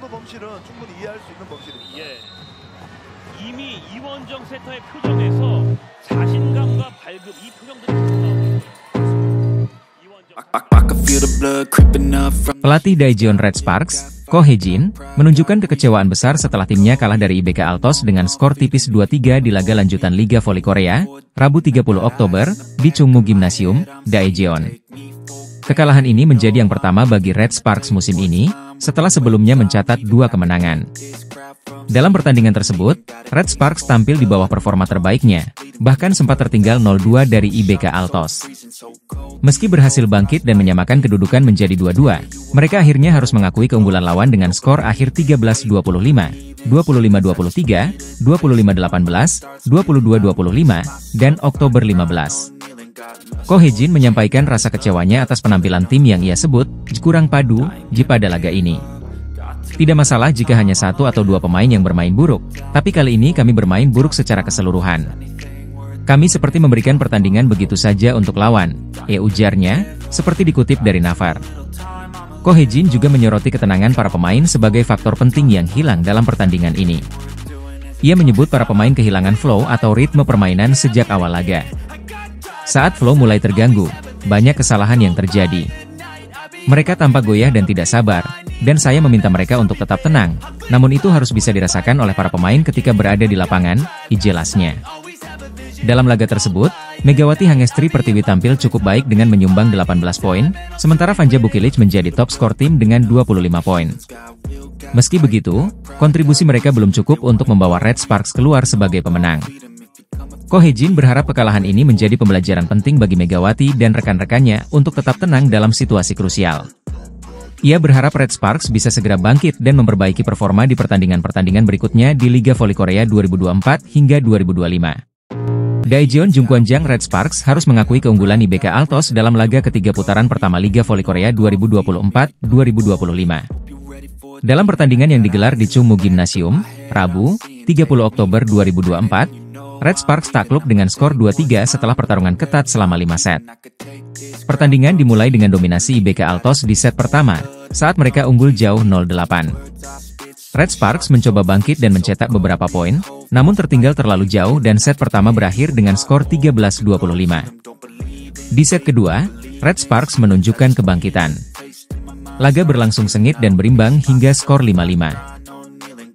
정도 범실은 충분히 이해할 수 있는 범실입니다. 예. 이미 이원정 세터의 표정에서 자신감과 발급 이 표정들이 나오고 있어요. Pelatih Daejeon Red Sparks, Ko Hye-jin, menunjukkan kekecewaan besar setelah timnya kalah dari IBK Altos dengan skor tipis 2-3 di laga lanjutan Liga Voli Korea, Rabu 30 Oktober, di Chungmu Gymnasium, Daejeon. Kekalahan ini menjadi yang pertama bagi Red Sparks musim ini, setelah sebelumnya mencatat 2 kemenangan. Dalam pertandingan tersebut, Red Sparks tampil di bawah performa terbaiknya, bahkan sempat tertinggal 0-2 dari IBK Altos. Meski berhasil bangkit dan menyamakan kedudukan menjadi 2-2, mereka akhirnya harus mengakui keunggulan lawan dengan skor akhir 13-25, 25-23, 25-18, 22-25, dan Oktober 15. Ko Hye-jin menyampaikan rasa kecewanya atas penampilan tim yang ia sebut kurang padu pada laga ini. Tidak masalah jika hanya 1 atau 2 pemain yang bermain buruk, tapi kali ini kami bermain buruk secara keseluruhan. Kami seperti memberikan pertandingan begitu saja untuk lawan, ujarnya, seperti dikutip dari Naver. Ko Hye-jin juga menyoroti ketenangan para pemain sebagai faktor penting yang hilang dalam pertandingan ini. Ia menyebut para pemain kehilangan flow atau ritme permainan sejak awal laga. Saat flow mulai terganggu, banyak kesalahan yang terjadi. Mereka tampak goyah dan tidak sabar, dan saya meminta mereka untuk tetap tenang, namun itu harus bisa dirasakan oleh para pemain ketika berada di lapangan, jelasnya. Dalam laga tersebut, Megawati Hangestri Pertiwi tampil cukup baik dengan menyumbang 18 poin, sementara Vanja Bukilic menjadi top skor tim dengan 25 poin. Meski begitu, kontribusi mereka belum cukup untuk membawa Red Sparks keluar sebagai pemenang. Ko Hye-jin berharap kekalahan ini menjadi pembelajaran penting bagi Megawati dan rekan-rekannya untuk tetap tenang dalam situasi krusial. Ia berharap Red Sparks bisa segera bangkit dan memperbaiki performa di pertandingan-pertandingan berikutnya di Liga Voli Korea 2024 hingga 2025. Daejeon Jungkwanjang Red Sparks harus mengakui keunggulan IBK Altos dalam laga ketiga putaran pertama Liga Voli Korea 2024-2025. Dalam pertandingan yang digelar di Chungmu Gymnasium, Rabu, 30 Oktober 2024, Red Sparks takluk dengan skor 2-3 setelah pertarungan ketat selama 5 set. Pertandingan dimulai dengan dominasi IBK Altos di set pertama, saat mereka unggul jauh 0-8. Red Sparks mencoba bangkit dan mencetak beberapa poin, namun tertinggal terlalu jauh dan set pertama berakhir dengan skor 13-25. Di set kedua, Red Sparks menunjukkan kebangkitan. Laga berlangsung sengit dan berimbang hingga skor 5-5.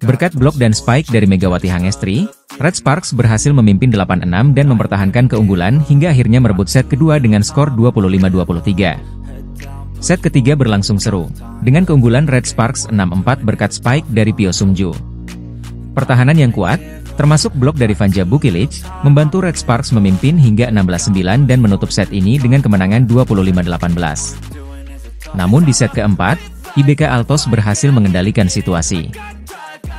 Berkat blok dan spike dari Megawati Hangestri, Red Sparks berhasil memimpin 8-6 dan mempertahankan keunggulan hingga akhirnya merebut set kedua dengan skor 25-23. Set ketiga berlangsung seru, dengan keunggulan Red Sparks 6-4 berkat spike dari Pyo Sung-ju. Pertahanan yang kuat, termasuk blok dari Vanja Bukilic, membantu Red Sparks memimpin hingga 16-9 dan menutup set ini dengan kemenangan 25-18. Namun di set keempat, IBK Altos berhasil mengendalikan situasi.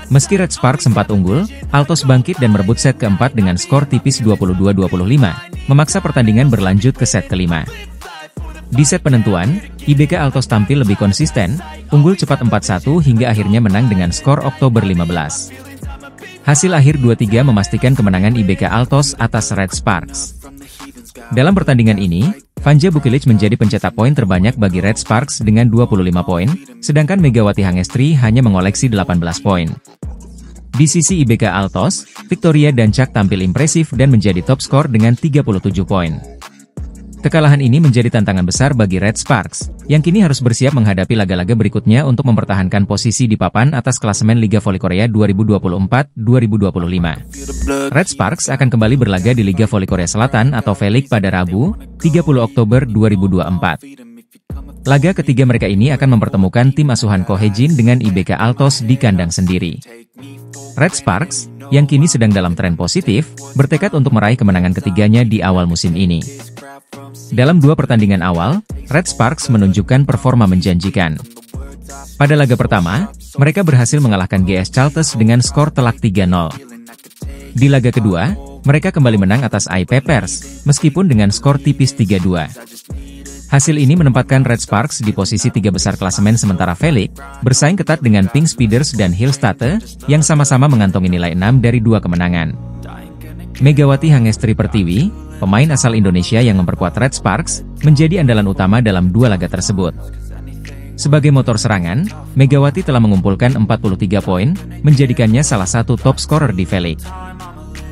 Meski Red Sparks sempat unggul, Altos bangkit dan merebut set keempat dengan skor tipis 22-25, memaksa pertandingan berlanjut ke set kelima. Di set penentuan, IBK Altos tampil lebih konsisten, unggul cepat 4-1 hingga akhirnya menang dengan skor Oktober 15. Hasil akhir 2-3 memastikan kemenangan IBK Altos atas Red Sparks. Dalam pertandingan ini, Vanja Bukilic menjadi pencetak poin terbanyak bagi Red Sparks dengan 25 poin, sedangkan Megawati Hangestri hanya mengoleksi 18 poin. Di sisi IBK Altos, Victoria Dancak tampil impresif dan menjadi top skor dengan 37 poin. Kekalahan ini menjadi tantangan besar bagi Red Sparks, yang kini harus bersiap menghadapi laga-laga berikutnya untuk mempertahankan posisi di papan atas klasemen Liga Voli Korea 2024-2025. Red Sparks akan kembali berlaga di Liga Voli Korea Selatan atau V-League pada Rabu, 30 Oktober 2024. Laga ketiga mereka ini akan mempertemukan tim asuhan Ko Hye-jin dengan IBK Altos di kandang sendiri. Red Sparks, yang kini sedang dalam tren positif, bertekad untuk meraih kemenangan ketiganya di awal musim ini. Dalam 2 pertandingan awal, Red Sparks menunjukkan performa menjanjikan. Pada laga pertama, mereka berhasil mengalahkan GS Chalters dengan skor telak 3-0. Di laga kedua, mereka kembali menang atas IP Pers, meskipun dengan skor tipis 3-2. Hasil ini menempatkan Red Sparks di posisi 3 besar klasemen sementara V-League, bersaing ketat dengan Pink Speeders dan Hillstate, yang sama-sama mengantongi nilai 6 dari 2 kemenangan. Megawati Hangestri Pertiwi, pemain asal Indonesia yang memperkuat Red Sparks, menjadi andalan utama dalam 2 laga tersebut. Sebagai motor serangan, Megawati telah mengumpulkan 43 poin, menjadikannya salah satu top scorer di V-League.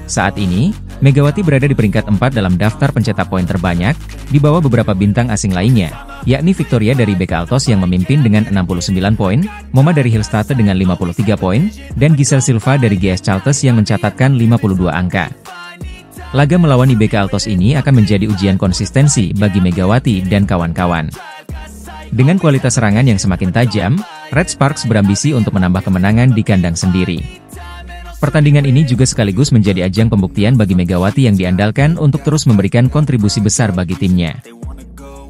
Saat ini, Megawati berada di peringkat 4 dalam daftar pencetak poin terbanyak, di bawah beberapa bintang asing lainnya, yakni Victoria dari BK Altos yang memimpin dengan 69 poin, Moma dari Hillstate dengan 53 poin, dan Giselle Silva dari GS Charles yang mencatatkan 52 angka. Laga melawan IBK Altos ini akan menjadi ujian konsistensi bagi Megawati dan kawan-kawan. Dengan kualitas serangan yang semakin tajam, Red Sparks berambisi untuk menambah kemenangan di kandang sendiri. Pertandingan ini juga sekaligus menjadi ajang pembuktian bagi Megawati yang diandalkan untuk terus memberikan kontribusi besar bagi timnya.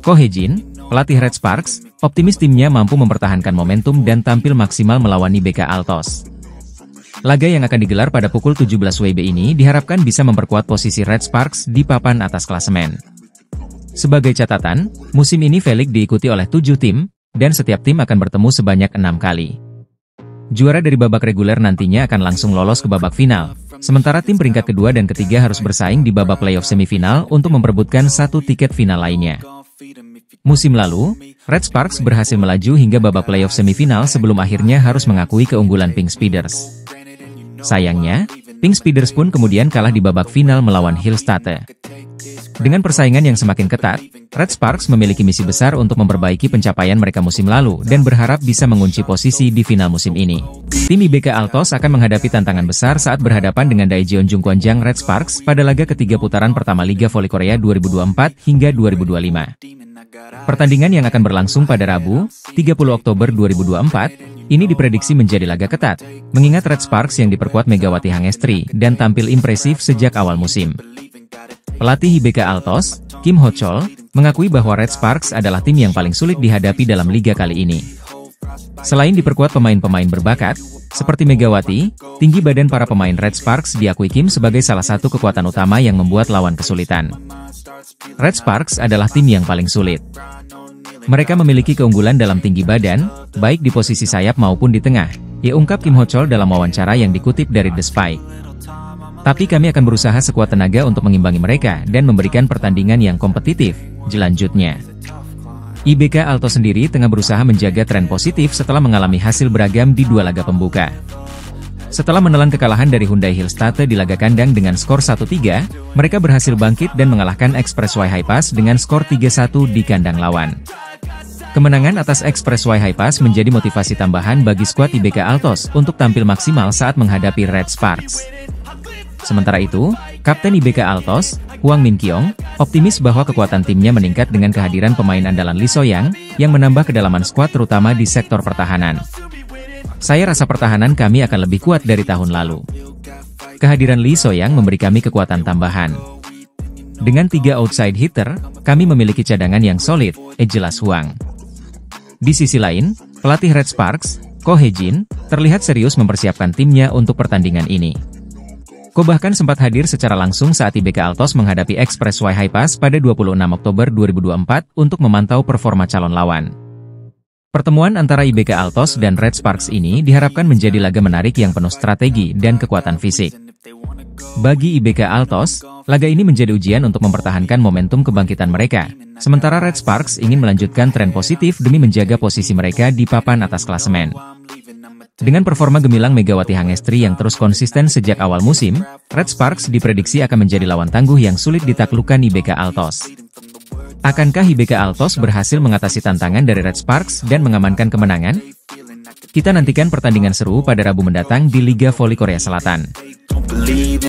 Ko Hye-jin, pelatih Red Sparks, optimis timnya mampu mempertahankan momentum dan tampil maksimal melawan IBK Altos. Laga yang akan digelar pada pukul 17 WIB ini diharapkan bisa memperkuat posisi Red Sparks di papan atas klasemen. Sebagai catatan, musim ini V-League diikuti oleh 7 tim, dan setiap tim akan bertemu sebanyak 6 kali. Juara dari babak reguler nantinya akan langsung lolos ke babak final, sementara tim peringkat kedua dan ketiga harus bersaing di babak playoff semifinal untuk memperebutkan satu tiket final lainnya. Musim lalu, Red Sparks berhasil melaju hingga babak playoff semifinal sebelum akhirnya harus mengakui keunggulan Pink Speeders. Sayangnya, Pink Speeders pun kemudian kalah di babak final melawan Hillstate. Dengan persaingan yang semakin ketat, Red Sparks memiliki misi besar untuk memperbaiki pencapaian mereka musim lalu dan berharap bisa mengunci posisi di final musim ini. Tim IBK Altos akan menghadapi tantangan besar saat berhadapan dengan Daejeon Jungkwanjang Red Sparks pada laga ketiga putaran pertama Liga Voli Korea 2024 hingga 2025. Pertandingan yang akan berlangsung pada Rabu, 30 Oktober 2024, ini diprediksi menjadi laga ketat, mengingat Red Sparks yang diperkuat Megawati Hangestri dan tampil impresif sejak awal musim. Pelatih IBK Altos, Kim Ho-chol, mengakui bahwa Red Sparks adalah tim yang paling sulit dihadapi dalam liga kali ini. Selain diperkuat pemain-pemain berbakat, seperti Megawati, tinggi badan para pemain Red Sparks diakui Kim sebagai salah satu kekuatan utama yang membuat lawan kesulitan. Red Sparks adalah tim yang paling sulit. Mereka memiliki keunggulan dalam tinggi badan, baik di posisi sayap maupun di tengah, ungkap Kim Ho-chol dalam wawancara yang dikutip dari The Spike. Tapi kami akan berusaha sekuat tenaga untuk mengimbangi mereka dan memberikan pertandingan yang kompetitif, jelanjutnya. IBK Altos sendiri tengah berusaha menjaga tren positif setelah mengalami hasil beragam di 2 laga pembuka. Setelah menelan kekalahan dari Hyundai Hillstate di laga kandang dengan skor 1-3, mereka berhasil bangkit dan mengalahkan Express Y High Pass dengan skor 3-1 di kandang lawan. Kemenangan atas Express Y High Pass menjadi motivasi tambahan bagi skuad IBK Altos untuk tampil maksimal saat menghadapi Red Sparks. Sementara itu, Kapten IBK Altos, Hwang Min-kyung, optimis bahwa kekuatan timnya meningkat dengan kehadiran pemain andalan Lee So-young, yang menambah kedalaman skuad terutama di sektor pertahanan. Saya rasa pertahanan kami akan lebih kuat dari tahun lalu. Kehadiran Lee So-young memberi kami kekuatan tambahan. Dengan 3 outside hitter, kami memiliki cadangan yang solid, jelas Hwang. Di sisi lain, pelatih Red Sparks, Ko Hye-jin, terlihat serius mempersiapkan timnya untuk pertandingan ini. Ko bahkan sempat hadir secara langsung saat IBK Altos menghadapi Express Y High Pass pada 26 Oktober 2024 untuk memantau performa calon lawan. Pertemuan antara IBK Altos dan Red Sparks ini diharapkan menjadi laga menarik yang penuh strategi dan kekuatan fisik. Bagi IBK Altos, laga ini menjadi ujian untuk mempertahankan momentum kebangkitan mereka, sementara Red Sparks ingin melanjutkan tren positif demi menjaga posisi mereka di papan atas klasemen. Dengan performa gemilang Megawati Hangestri yang terus konsisten sejak awal musim, Red Sparks diprediksi akan menjadi lawan tangguh yang sulit ditaklukkan IBK Altos. Akankah IBK Altos berhasil mengatasi tantangan dari Red Sparks dan mengamankan kemenangan? Kita nantikan pertandingan seru pada Rabu mendatang di Liga Voli Korea Selatan.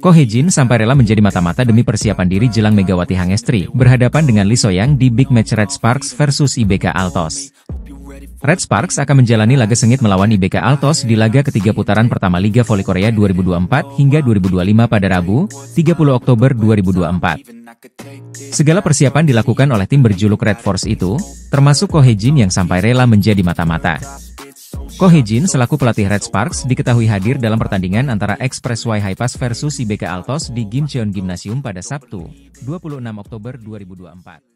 Ko Hye-jin sampai rela menjadi mata-mata demi persiapan diri jelang Megawati Hangestri berhadapan dengan Lee So-young di big match Red Sparks versus IBK Altos. Red Sparks akan menjalani laga sengit melawan IBK Altos di laga ketiga putaran pertama Liga Voli Korea 2024 hingga 2025 pada Rabu, 30 Oktober 2024. Segala persiapan dilakukan oleh tim berjuluk Red Force itu, termasuk Ko Hye-jin yang sampai rela menjadi mata-mata. Ko Hye-jin selaku pelatih Red Sparks diketahui hadir dalam pertandingan antara Express Y High Pass versus IBK Altos di Gimcheon Gymnasium pada Sabtu, 26 Oktober 2024.